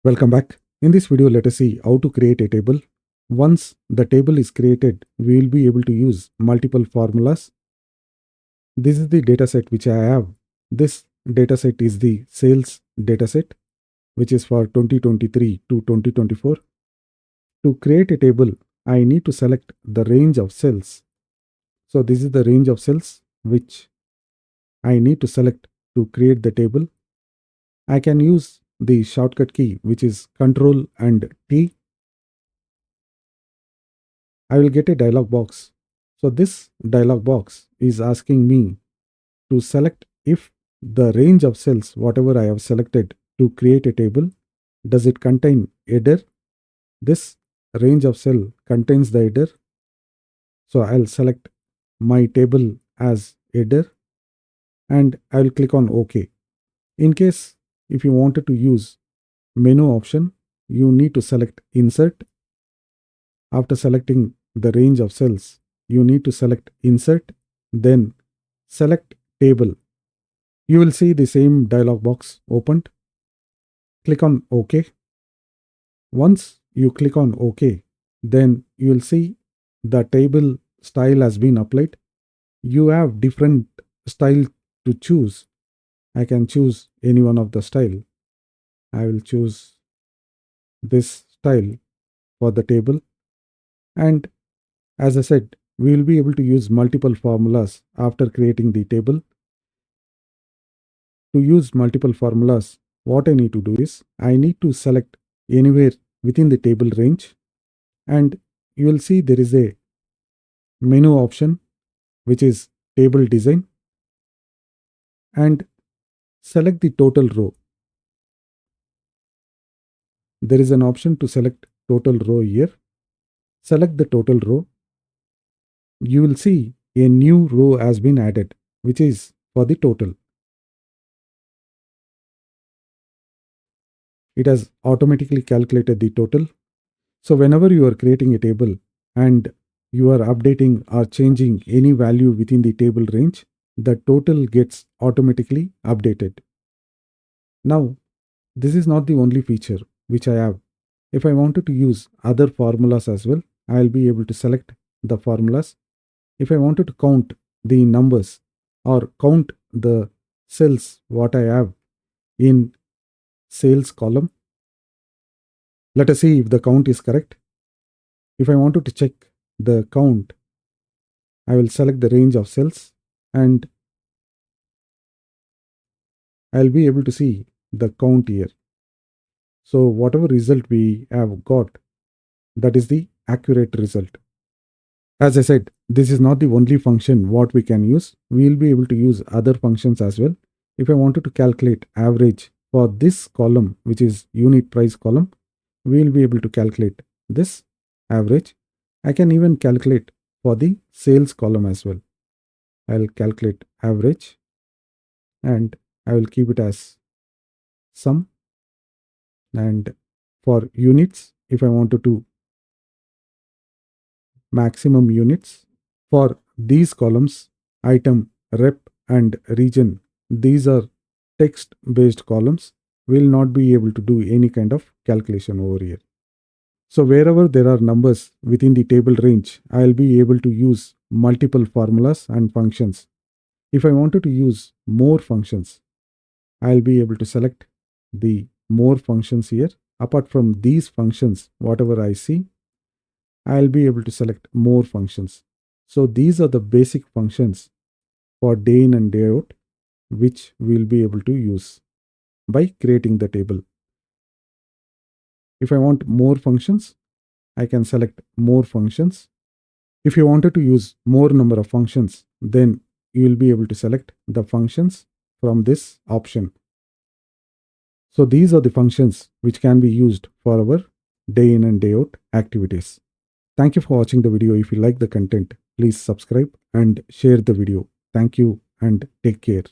Welcome back. In this video, let us see how to create a table. Once the table is created, we will be able to use multiple formulas. This is the dataset which I have. This dataset is the sales dataset, which is for 2023 to 2024. To create a table, I need to select the range of cells. So this is the range of cells which I need to select to create the table. I can use the shortcut key, which is Ctrl and T. I will get a dialog box. So this dialog box is asking me to select if the range of cells, whatever I have selected to create a table, does it contain header? This range of cell contains the header. So I'll select my table as header and I'll click on OK. In case if you wanted to use menu option, you need to select insert. After selecting the range of cells, you need to select insert, then select table. You will see the same dialog box opened. Click on OK. Once you click on OK, then you will see the table style has been applied. You have different style to choose. I can choose any one of the style. I will choose this style for the table. And as I said, we will be able to use multiple formulas after creating the table. To use multiple formulas, what I need to do is I need to select anywhere within the table range, and you will see there is a menu option which is table design, and select the total row. There is an option to select total row here. Select the total row. You will see a new row has been added, which is for the total. It has automatically calculated the total. So whenever you are creating a table and you are updating or changing any value within the table range, the total gets automatically updated. Now, this is not the only feature which I have. If I wanted to use other formulas as well, I'll be able to select the formulas. If I wanted to count the numbers or count the cells what I have in sales column, let us see if the count is correct. If I wanted to check the count, I will select the range of cells and I'll be able to see the count here. So whatever result we have got, that is the accurate result. As I said, this is not the only function what we can use. We will be able to use other functions as well. If I wanted to calculate average for this column, which is unit price column, we will be able to calculate this average. I can even calculate for the sales column as well. I'll calculate average and I will keep it as sum. And for units, if I wanted to maximum units for these columns, item, rep and region, these are text based columns. Will not be able to do any kind of calculation over here. So wherever there are numbers within the table range, I'll be able to use multiple formulas and functions. If I wanted to use more functions, I'll be able to select the more functions here. Apart from these functions, whatever I see, I'll be able to select more functions. So these are the basic functions for day in and day out, which we'll be able to use by creating the table. If I want more functions, I can select more functions. If you wanted to use more number of functions, then you will be able to select the functions from this option. So these are the functions which can be used for our day in and day out activities. Thank you for watching the video. If you like the content, please subscribe and share the video. Thank you and take care.